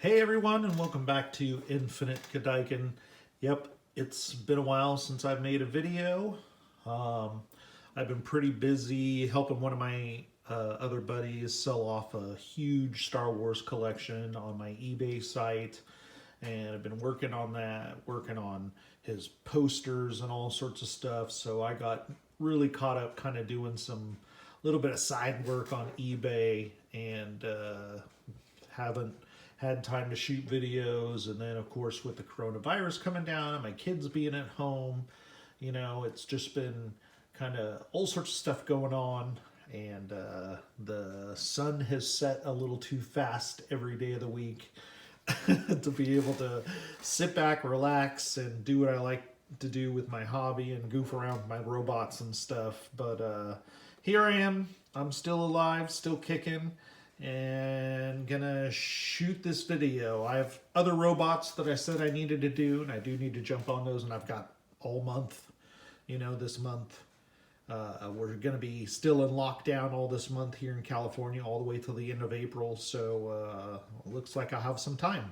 Hey everyone, and welcome back to Infinite Godaikin. Yep, it's been a while since I've made a video. I've been pretty busy helping one of my other buddies sell off a huge Star Wars collection on my eBay site. And I've been working on that, working on his posters and all sorts of stuff. So I got really caught up kind of doing some little bit of side work on eBay and haven't had time to shoot videos. And then of course with the coronavirus coming down and my kids being at home, you know, it's just been kind of all sorts of stuff going on. And the sun has set a little too fast every day of the week to be able to sit back, relax, and do what I like to do with my hobby and goof around with my robots and stuff. But here I am. I'm still alive, still kicking, and gonna shoot this video. I have other robots that I said I needed to do, and I do need to jump on those, and I've got all month, you know, this month. We're going to be still in lockdown all this month here in California, all the way till the end of April, so looks like I have some time.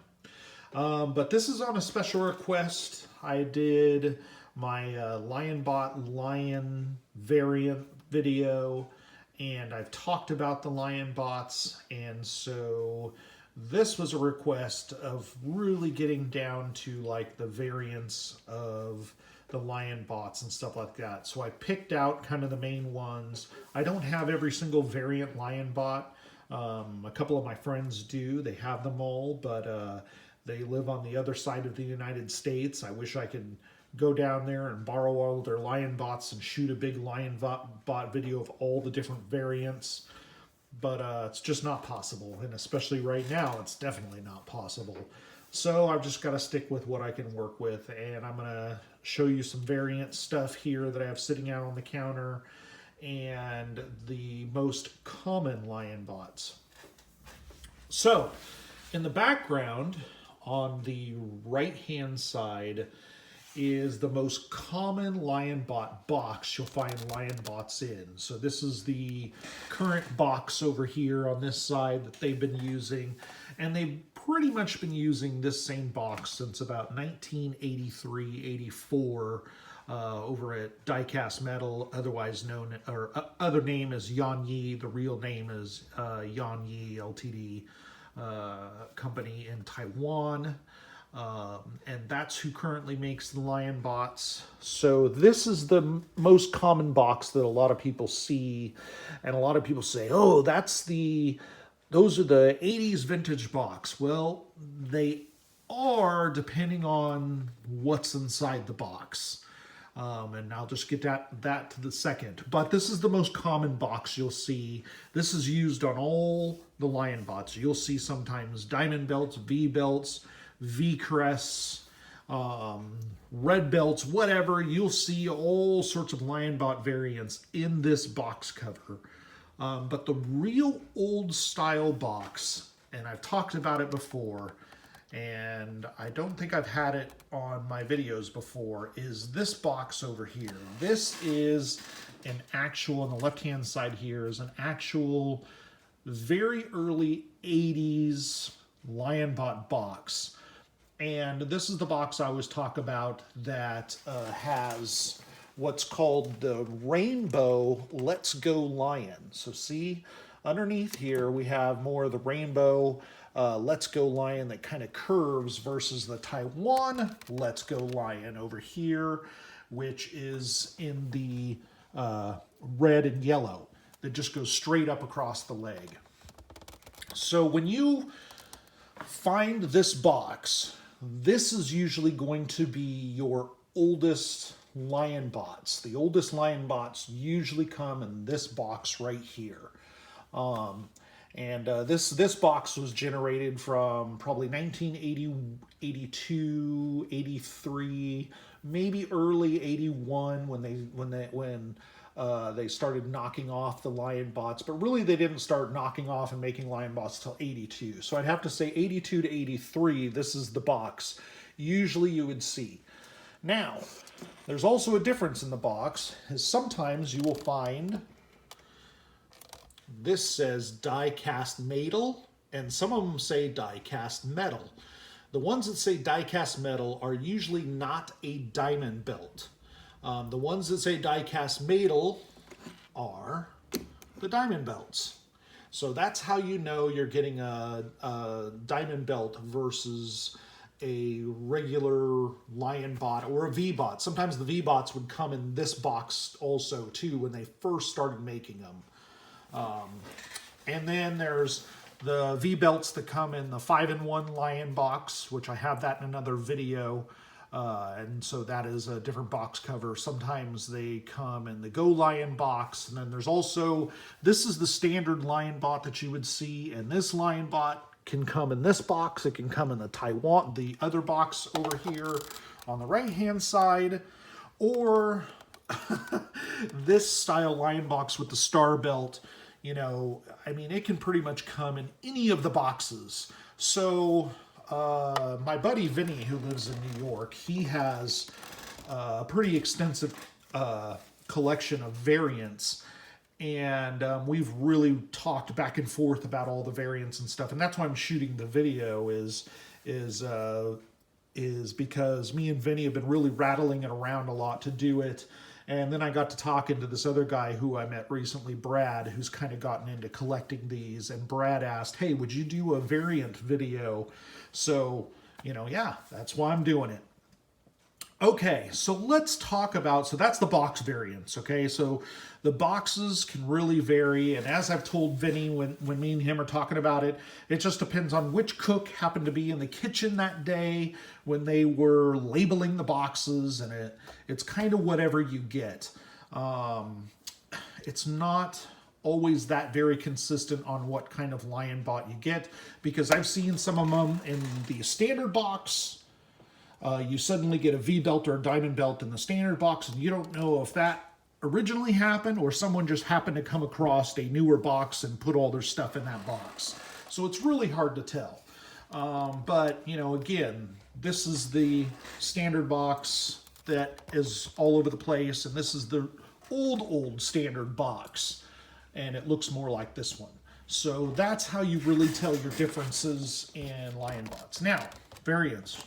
But this is on a special request. I did my Lionbot Lion variant video, and I've talked about the Lionbots, and so this was a request of really getting down to like the variants of the Lionbots and stuff like that. So I picked out kind of the main ones. I don't have every single variant Lionbot. A couple of my friends do. They have them all, but they live on the other side of the United States. I wish I could go down there and borrow all their Lionbots and shoot a big Lionbot video of all the different variants. But it's just not possible, and especially right now, it's definitely not possible. So I've just got to stick with what I can work with, and I'm going to show you some variant stuff here that I have sitting out on the counter, and the most common Lionbots. So, in the background, on the right-hand side, is the most common Lionbot box you'll find Lionbots in. So this is the current box over here on this side that they've been using, and they've pretty much been using this same box since about 1983-84 over at Diecast Metal, otherwise known, or other name is Yanyi. The real name is Yanyi Ltd. Company in Taiwan. And that's who currently makes the Lionbots. So this is the most common box that a lot of people see, and a lot of people say, oh, those are the 80s vintage box. Well, they are, depending on what's inside the box. And I'll just get that to the second. But this is the most common box you'll see. This is used on all the Lionbots. You'll see sometimes diamond belts, V belts, V crests, red belts, whatever. You'll see all sorts of Lionbot variants in this box cover. But the real old style box, and I've talked about it before, and I don't think I've had it on my videos before, is this box over here. This is an actual, on the left-hand side here, is an actual very early 80s Lionbot box. And this is the box I always talk about that has what's called the rainbow Let's Go Lion. So see, underneath here we have more of the rainbow Let's Go Lion that kind of curves versus the Taiwan Let's Go Lion over here, which is in the red and yellow that just goes straight up across the leg. So when you find this box, this is usually going to be your oldest Lionbots. The oldest Lionbots usually come in this box right here. This box was generated from probably 1980, 82, 83, maybe early 81 when they started knocking off the Lionbots, but really they didn't start knocking off and making Lionbots till 82. So I'd have to say 82 to 83, this is the box usually you would see. Now, there's also a difference in the box, is sometimes you will find this says Diecast Metal and some of them say Diecast Metal. The ones that say Diecast Metal are usually not a diamond belt. The ones that say Diecast Metal are the diamond belts. So that's how you know you're getting a diamond belt versus a regular Lionbot or a V-Bot. Sometimes the V-Bots would come in this box also too when they first started making them. And then there's the V-Belts that come in the 5-in-1 Lion box, which I have that in another video. And so that is a different box cover. Sometimes they come in the Golion box. And then there's also, this is the standard Lionbot that you would see. And this Lionbot can come in this box. It can come in the other box over here on the right-hand side. Or this style Lion box with the star belt. You know, I mean, it can pretty much come in any of the boxes. So my buddy Vinny, who lives in New York, he has a pretty extensive collection of Variants. And we've really talked back and forth about all the Variants and stuff. And that's why I'm shooting the video is because me and Vinny have been really rattling it around a lot to do it. And then I got to talking to this other guy who I met recently, Brad, who's kind of gotten into collecting these. And Brad asked, hey, would you do a Variant video? So, you know, yeah, that's why I'm doing it. Okay, so let's talk about, so that's the box variants, okay? So the boxes can really vary, and as I've told Vinny when me and him are talking about it, it just depends on which cook happened to be in the kitchen that day when they were labeling the boxes, and it's kind of whatever you get. It's not always that very consistent on what kind of Lionbot you get, because I've seen some of them in the standard box. You suddenly get a V-belt or a diamond belt in the standard box, and you don't know if that originally happened or someone just happened to come across a newer box and put all their stuff in that box. So it's really hard to tell. But, you know, again, this is the standard box that is all over the place, and this is the old standard box, and it looks more like this one. So that's how you really tell your differences in Lionbots. Now, variants.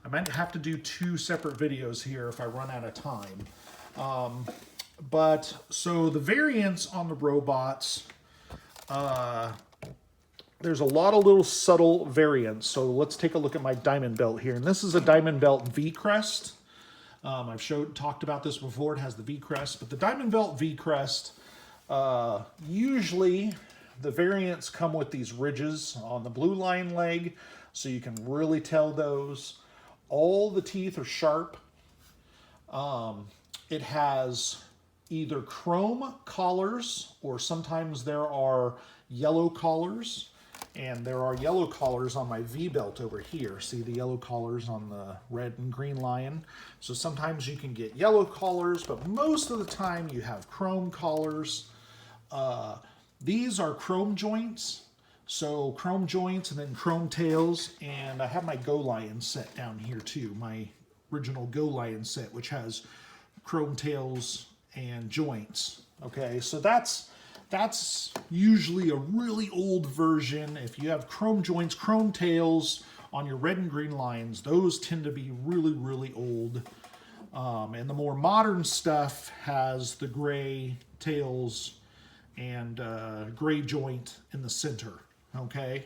I might have to do 2 separate videos here if I run out of time. But so the variants on the robots, there's a lot of little subtle variants. So let's take a look at my diamond belt here. And this is a diamond belt V-crest. I've talked about this before. It has the V-crest. But the diamond belt V-crest, usually the variants come with these ridges on the blue lion leg. So you can really tell those. All the teeth are sharp. It has either chrome collars or sometimes there are yellow collars. And there are yellow collars on my V-belt over here. See the yellow collars on the red and green lion? So sometimes you can get yellow collars, but most of the time you have chrome collars. These are chrome joints. So chrome joints and then chrome tails, and I have my Golion set down here too, my original Golion set, which has chrome tails and joints. Okay, so that's usually a really old version. If you have chrome joints, chrome tails on your red and green lions, those tend to be really, really old. And the more modern stuff has the gray tails and gray joint in the center. Okay,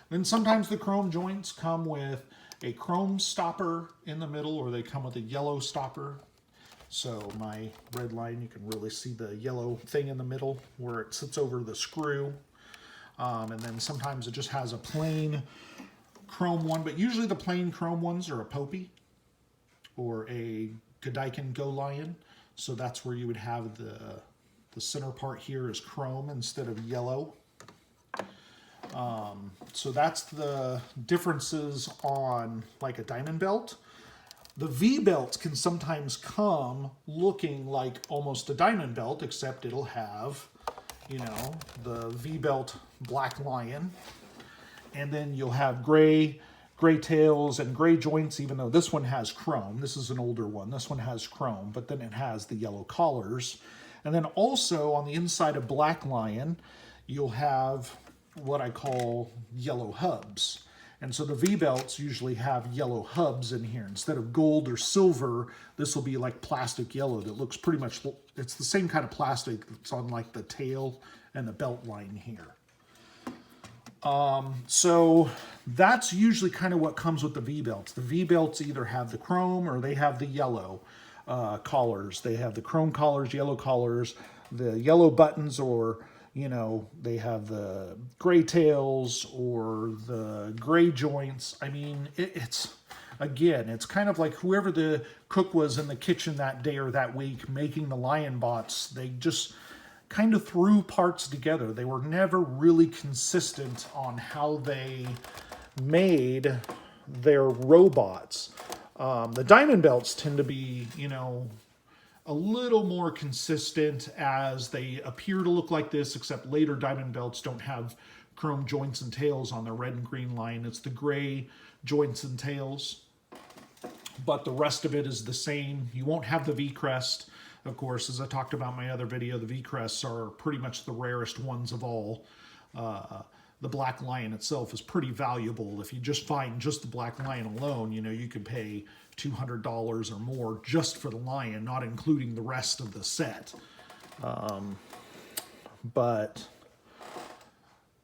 then sometimes the chrome joints come with a chrome stopper in the middle, or they come with a yellow stopper. So my red line, you can really see the yellow thing in the middle where it sits over the screw. And then sometimes it just has a plain chrome one, but usually the plain chrome ones are a Popey or a Godaikin Golion. So that's where you would have the center part here is chrome instead of yellow. So that's the differences on like a diamond belt. The V-belts can sometimes come looking like almost a diamond belt, except it'll have, you know, the V-belt black lion. And then you'll have gray tails and gray joints, even though this one has chrome. This is an older one. This one has chrome, but then it has the yellow collars. And then also on the inside of black lion, you'll have what I call yellow hubs. And so the V-belts usually have yellow hubs in here. Instead of gold or silver, this will be like plastic yellow that looks pretty much, it's the same kind of plastic that's on like the tail and the belt line here. So that's usually kind of what comes with the V-belts. The V-belts either have the chrome or they have the yellow collars. They have the chrome collars, yellow collars, the yellow buttons, or you know, they have the gray tails or the gray joints. I mean, it's, again, it's kind of like whoever the cook was in the kitchen that day or that week making the Lionbots, they just kind of threw parts together. They were never really consistent on how they made their robots. The diamond belts tend to be, you know, a little more consistent as they appear to look like this, except later diamond belts don't have chrome joints and tails on the red and green line. It's the gray joints and tails, but the rest of it is the same. You won't have the V-crest. Of course, as I talked about in my other video, the V-crests are pretty much the rarest ones of all. The black lion itself is pretty valuable. If you just find just the black lion alone, you know, you could pay $200 or more just for the lion, not including the rest of the set. But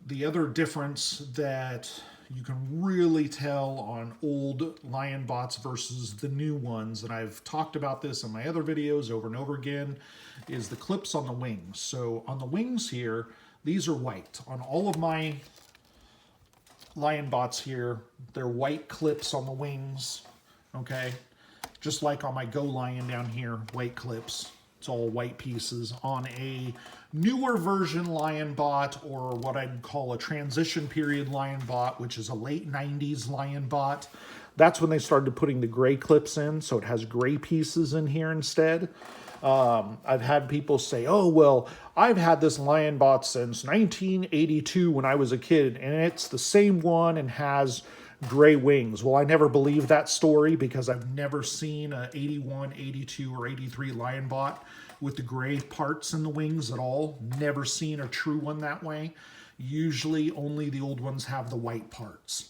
the other difference that you can really tell on old Lionbots versus the new ones, and I've talked about this in my other videos over and over again, is the clips on the wings. So on the wings here, these are white. On all of my Lionbots here, they're white clips on the wings, okay? Just like on my Golion down here, white clips. It's all white pieces. On a newer version Lionbot, or what I'd call a transition period Lionbot, which is a late 90s Lionbot, that's when they started putting the gray clips in, so it has gray pieces in here instead. I've had people say, oh, well, I've had this Lionbot since 1982 when I was a kid, and it's the same one and has gray wings. Well, I never believed that story because I've never seen a 81, 82, or 83 Lionbot with the gray parts in the wings at all. Never seen a true one that way. Usually only the old ones have the white parts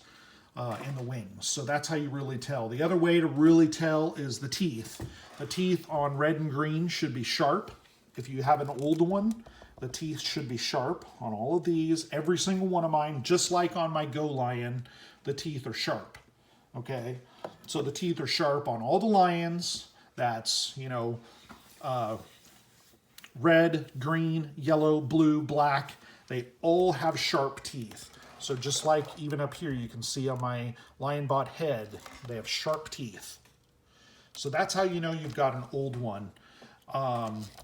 in the wings. So that's how you really tell. The other way to really tell is the teeth. The teeth on red and green should be sharp. If you have an old one, the teeth should be sharp on all of these. Every single one of mine, just like on my Golion, the teeth are sharp, okay? So the teeth are sharp on all the lions. That's, you know, red, green, yellow, blue, black. They all have sharp teeth. So just like even up here, you can see on my Lionbot head, they have sharp teeth. So that's how you know you've got an old one.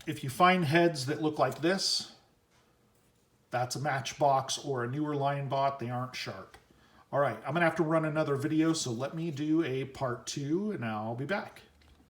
If you find heads that look like this, that's a Matchbox or a newer Lionbot. They aren't sharp. All right, I'm gonna have to run another video, so let me do a part 2 and I'll be back.